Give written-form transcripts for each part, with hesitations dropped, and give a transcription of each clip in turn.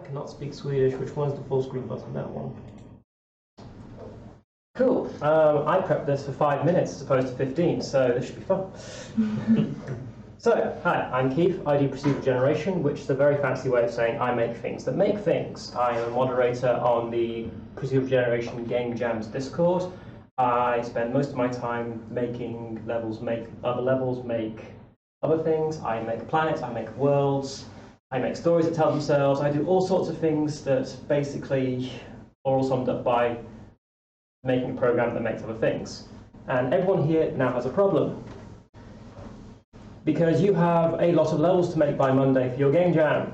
cannot speak Swedish. Which one's the full screen button? That one. Cool. I prepped this for 5 minutes as opposed to 15, so this should be fun. So, hi, I'm Keith. I do procedural generation, which is a very fancy way of saying I make things that make things. I am a moderator on the procedural generation game jams Discord. I spend most of my time making levels, make other levels, make other things. I make planets, I make worlds, I make stories that tell themselves. I do all sorts of things that basically are all summed up by making a program that makes other things. And everyone here now has a problem, because you have a lot of levels to make by Monday for your game jam.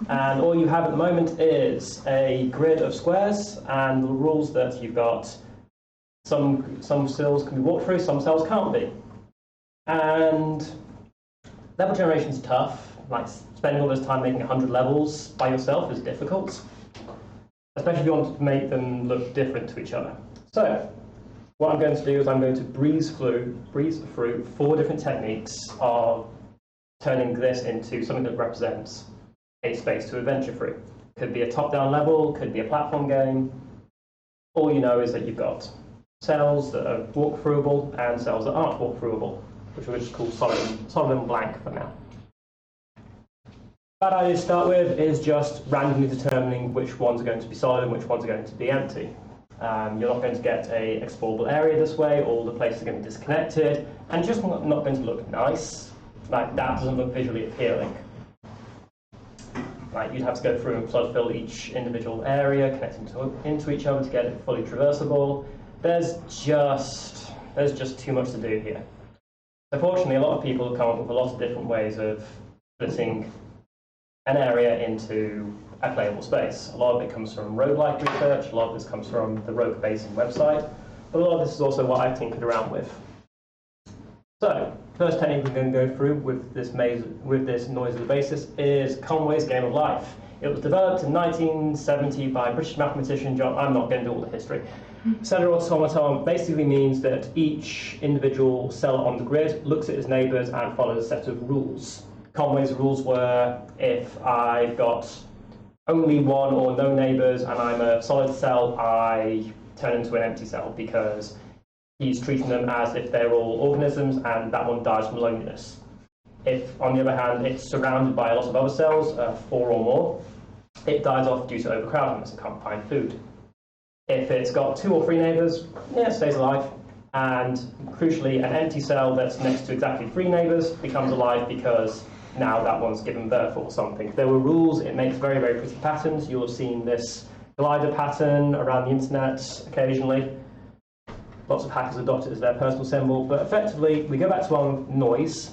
And all you have at the moment is a grid of squares and the rules that you've got. Some cells can be walked through, some cells can't be. And level generation is tough. Like, spending all this time making 100 levels by yourself is difficult, especially if you want to make them look different to each other. So, what I'm going to do is I'm going to breeze through 4 different techniques of turning this into something that represents a space to adventure through. Could be a top-down level, could be a platform game. All you know is that you've got cells that are walk-throughable and cells that aren't walk-throughable, which we'll just call solid and blank for now. Bad idea to start with is just randomly determining which ones are going to be solid and which ones are going to be empty. You're not going to get an explorable area this way, all the places are going to be disconnected, and just not going to look nice. Like, that doesn't look visually appealing. Like, you'd have to go through and flood fill each individual area, connecting into each other to get it fully traversable. There's just too much to do here. Unfortunately, a lot of people have come up with a lot of different ways of splitting an area into a playable space. A lot of it comes from roguelike research, a lot of this comes from the Rogue Basin website, but a lot of this is also what I've tinkered around with. So, first technique we're going to go through with this noise as a basis is Conway's Game of Life. It was developed in 1970 by British mathematician John. I'm not going to do all the history. Cellular automaton basically means that each individual cell on the grid looks at its neighbours and follows a set of rules. Conway's rules were, if I've got only one or no neighbours and I'm a solid cell, I turn into an empty cell because he's treating them as if they're all organisms and that one dies from loneliness. If, on the other hand, it's surrounded by a lot of other cells, 4 or more, it dies off due to overcrowding as it can't find food. If it's got 2 or 3 neighbours, yeah, it stays alive. And crucially, an empty cell that's next to exactly 3 neighbours becomes alive because now that one's given birth or something. If there were rules, it makes very, very pretty patterns. You'll have seen this glider pattern around the internet occasionally. Lots of hackers adopt it as their personal symbol. But effectively, we go back to our noise,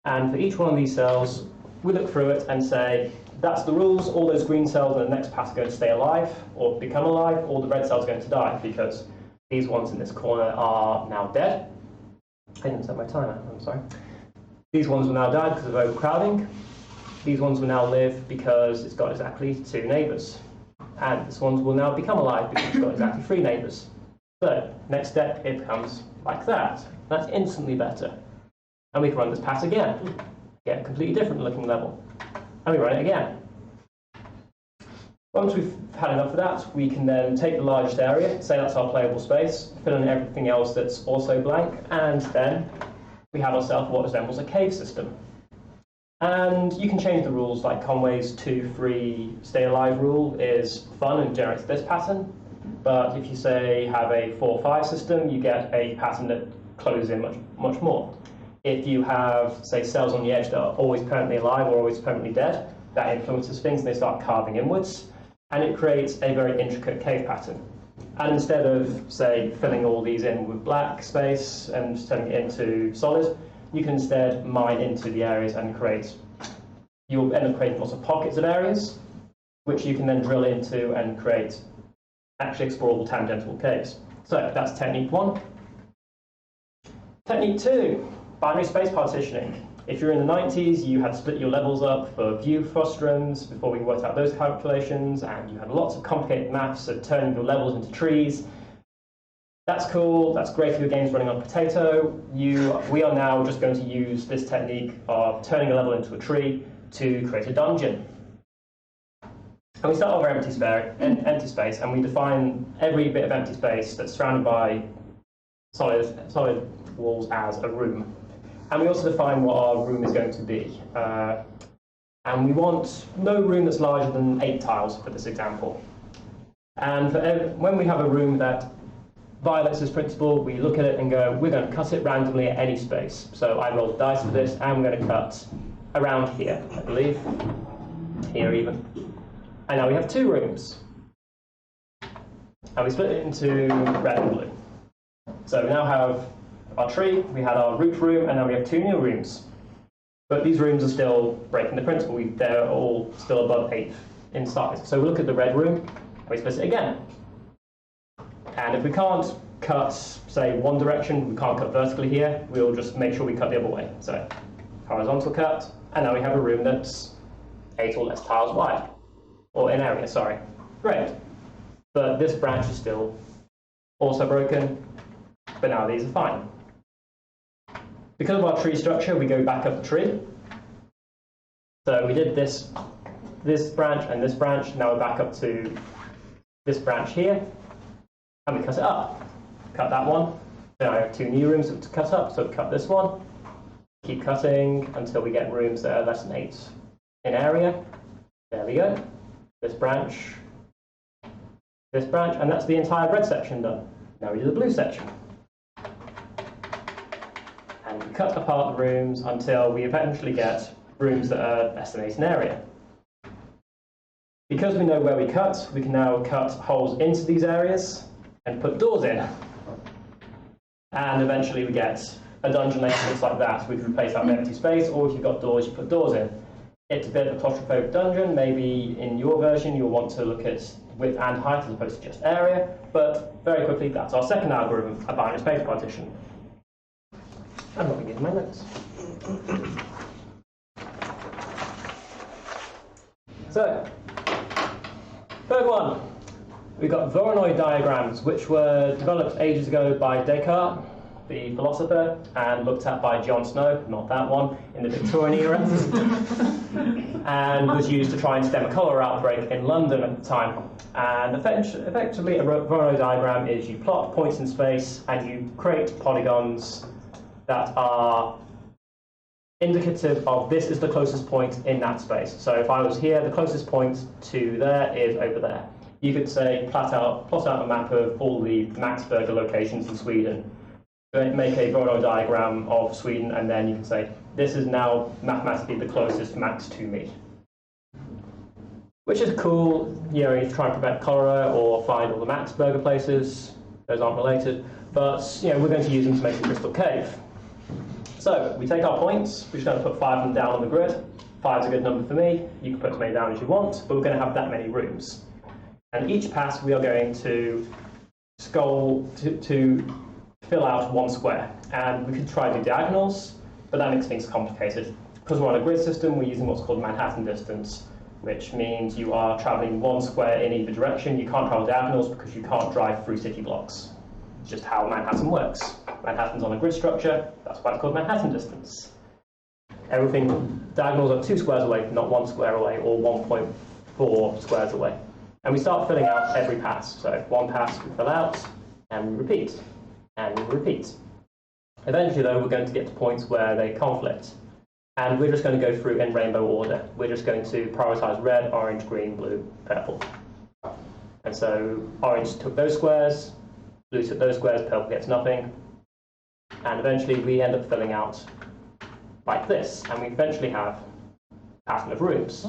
and for each one of these cells, we look through it and say, that's the rules. All those green cells in the next pass are going to stay alive or become alive, or the red cells are going to die because these ones in this corner are now dead. I didn't set my timer, I'm sorry. These ones will now die because of overcrowding. These ones will now live because it's got exactly 2 neighbours. And this one will now become alive because it's got exactly 3 neighbours. So, next step, it becomes like that. That's instantly better. And we can run this pass again, get a completely different looking level. And we run it again. Once we've had enough of that, we can then take the largest area, say that's our playable space, fill in everything else that's also blank, and then we have ourselves what resembles a cave system. And you can change the rules, like Conway's 2-3 stay alive rule is fun and generates this pattern. But if you say have a 4-5 system, you get a pattern that closes in much more. If you have, say, cells on the edge that are always permanently alive or always permanently dead, that influences things and they start carving inwards. And it creates a very intricate cave pattern. And instead of, say, filling all these in with black space and turning it into solid, you can instead mine into the areas and you'll end up creating lots of pockets of areas, which you can then drill into and create actually explorable tangential caves. So that's technique 1. Technique 2, binary space partitioning. If you're in the 90s, you had split your levels up for view frustrums before we worked out those calculations, and you had lots of complicated maths of turning your levels into trees. That's cool, that's great if your game's running on Potato. We are now just going to use this technique of turning a level into a tree to create a dungeon. And we start with our empty space, and we define every bit of empty space that's surrounded by solid walls as a room. And we also define what our room is going to be. And we want no room that's larger than 8 tiles for this example. And when we have a room that violates this principle, we look at it and go, we're going to cut it randomly at any space. So I rolled dice for this, and we're going to cut around here, I believe. Here even. And now we have 2 rooms. And we split it into red and blue. So we now have our tree, we had our root room, and now we have 2 new rooms. But these rooms are still breaking the principle. They're all still above 8 in size. So we look at the red room, and we split it again. And if we can't cut, say, one direction, we can't cut vertically here, we'll just make sure we cut the other way. So horizontal cut, and now we have a room that's 8 or less tiles wide. Or in area, sorry. Great. But this branch is still also broken, but now these are fine. Because of our tree structure, we go back up the tree. So we did this branch and this branch, now we're back up to this branch here, and we cut it up. Cut that one. Now I have 2 new rooms to cut up, so cut this one. Keep cutting until we get rooms that are less than 8 in area. There we go. This branch, and that's the entire red section done. Now we do the blue section. And we cut apart the rooms until we eventually get rooms that are less than 8 in area. Because we know where we cut, we can now cut holes into these areas and put doors in. And eventually we get a dungeon layout that looks like that. We can replace that with empty space, or if you've got doors, you put doors in. It's a bit of a claustrophobic dungeon. Maybe in your version you'll want to look at width and height as opposed to just area, but very quickly that's our second algorithm, a binary space partition. I'm not going to give my notes. So, third one, we've got voronoi diagrams, which were developed ages ago by Descartes, the philosopher, and looked at by Jon Snow, not that one, in the Victorian era, and was used to try and stem a cholera outbreak in London at the time. And effectively, a voronoi diagram is you plot points in space and you create polygons that are indicative of this is the closest point in that space. So if I was here, the closest point to there is over there. You could say plot out a map of all the Max Burger locations in Sweden. Make a voronoi diagram of Sweden, and then you can say, this is now mathematically the closest max to me. Which is cool, you know, you try and prevent cholera or find all the Max Burger places. Those aren't related, but you know, we're going to use them to make a crystal cave. So we take our points, we're just going to put 5 of them down on the grid. 5 is a good number for me, you can put as many down as you want, but we're going to have that many rooms. And each pass we are going to fill out 1 square. And we could try to do diagonals, but that makes things complicated. Because we're on a grid system, we're using what's called Manhattan distance, which means you are traveling 1 square in either direction. You can't travel diagonals because you can't drive through city blocks. It's just how Manhattan works. Manhattan's on a grid structure, that's why it's called Manhattan distance. Diagonals are 2 squares away, not 1 square away, or 1.4 squares away. And we start filling out every pass. So 1 pass we fill out, and we repeat. And we repeat. Eventually, though, we're going to get to points where they conflict. And we're just going to go through in rainbow order. We're just going to prioritize red, orange, green, blue, purple. And so orange took those squares, blue took those squares, purple gets nothing. And eventually we end up filling out like this. And we eventually have a pattern of rooms.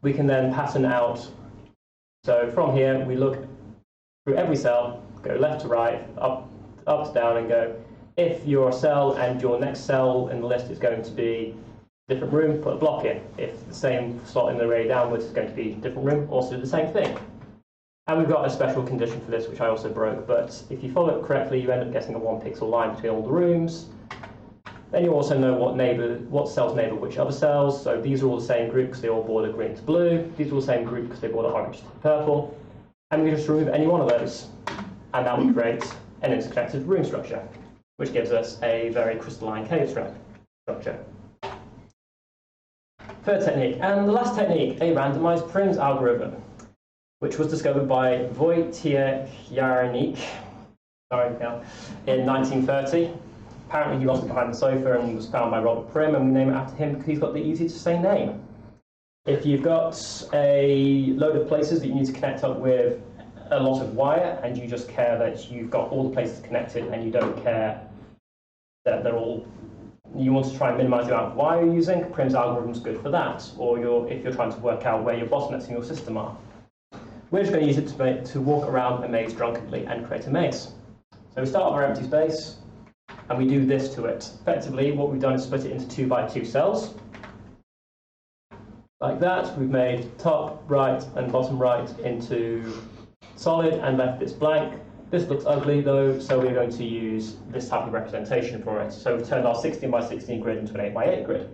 We can then pattern out. So from here, we look through every cell, go left to right, up to down, and go, if your cell and your next cell in the list is going to be a different room, put a block in. If the same slot in the array downwards is going to be a different room, also do the same thing. And we've got a special condition for this, which I also broke, but if you follow it correctly, you end up getting a 1 pixel line between all the rooms. Then you also know what cells neighbour which other cells. So these are all the same group because they all border green to blue. These are all the same group because they border orange to purple. And we just remove any one of those. And that will create an interconnected room structure, which gives us a very crystalline cave structure. Third technique, and the last technique, a randomized prims algorithm, which was discovered by Wojciech Jarnik, in 1930. Apparently he lost it behind the sofa and was found by Robert Prim, and we name it after him because he's got the easy to say name. If you've got a load of places that you need to connect up with a lot of wire, and you just care that you've got all the places connected and you don't care that they're all, you want to try and minimize the amount of wire you're using, Prim's algorithm is good for that. Or if you're trying to work out where your bottlenecks in your system are. We're just going to use it to walk around a maze drunkenly and create a maze. So we start with our empty space, and we do this to it. Effectively, what we've done is split it into 2 by 2 cells. Like that. We've made top right and bottom right into solid and left this blank. This looks ugly though, so we're going to use this type of representation for it. So we've turned our 16 by 16 grid into an 8 by 8 grid.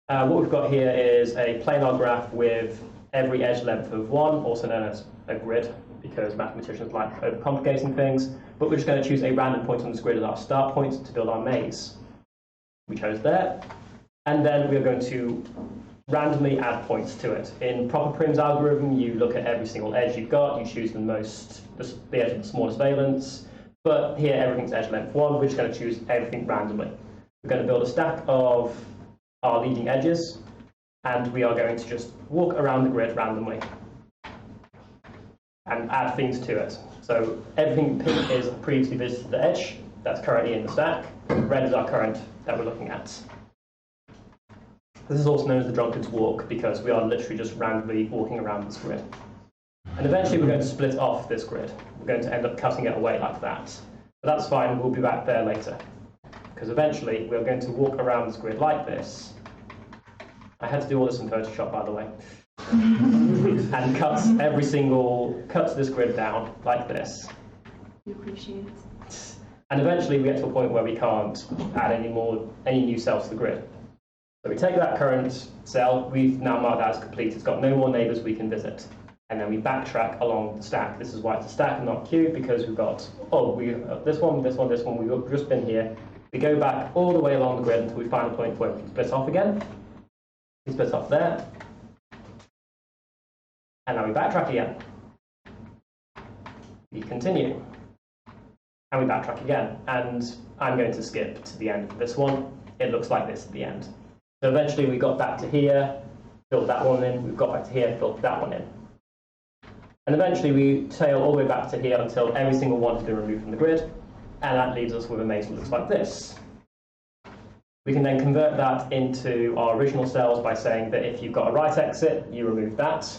What we've got here is a planar graph with every edge length of 1, also known as a grid, because mathematicians like overcomplicating things. But we're just going to choose a random point on this grid as our start point to build our maze. We chose there. And then we're going to randomly add points to it. In proper Prim's algorithm, you look at every single edge you've got, you choose the edge of the smallest valence, but here everything's edge length 1, we're just going to choose everything randomly. We're going to build a stack of our leading edges, and we are going to just walk around the grid randomly and add things to it. So everything pink is a previously visited edge that's currently in the stack, red is our current that we're looking at. This is also known as the drunkard's walk because we are literally just randomly walking around this grid. And eventually we're going to split off this grid. We're going to end up cutting it away like that. But that's fine, we'll be back there later. Because eventually we're going to walk around this grid like this. I had to do all this in Photoshop, by the way. And cut this grid down like this. You appreciate it. And eventually we get to a point where we can't add any new cells to the grid. So we take that current cell, we've now marked that as complete, it's got no more neighbours we can visit. And then we backtrack along the stack. This is why it's a stack and not a queue, because we've got, this one, we've just been here. We go back all the way along the grid until we find a point where we can split off again. We split off there. And now we backtrack again. We continue. And we backtrack again. And I'm going to skip to the end of this one. It looks like this at the end. So eventually we got back to here, filled that one in, we've got back to here, filled that one in. And eventually we tail all the way back to here until every single one has been removed from the grid, and that leaves us with a maze that looks like this. We can then convert that into our original cells by saying that if you've got a right exit, you remove that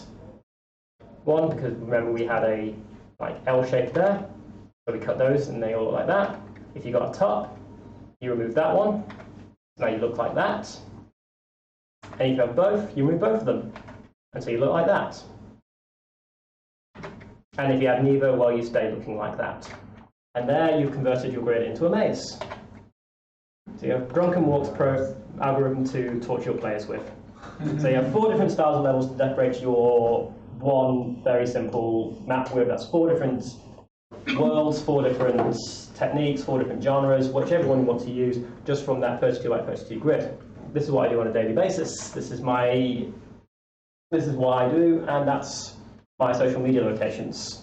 one, because remember we had a L shape there, so we cut those and they all look like that. If you've got a top, you remove that one, so now you look like that. And if you have both, you remove both of them until you look like that. And if you have neither, well, you stay looking like that. And there you've converted your grid into a maze. So you have Drunken Walks Pro algorithm to torture your players with. So you have 4 different styles of levels to decorate your one very simple map with. That's 4 different worlds, 4 different techniques, 4 different genres, whichever one you want to use, just from that 32 by 32 grid. This is what I do on a daily basis. This is what I do, and that's my social media locations.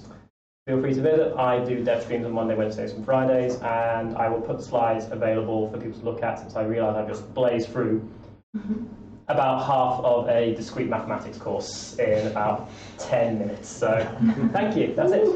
Feel free to visit. I do dev streams on Monday, Wednesdays, and Fridays, and I will put slides available for people to look at, since I realise I've just blazed through about half of a discrete mathematics course in about 10 minutes. So thank you. That's it.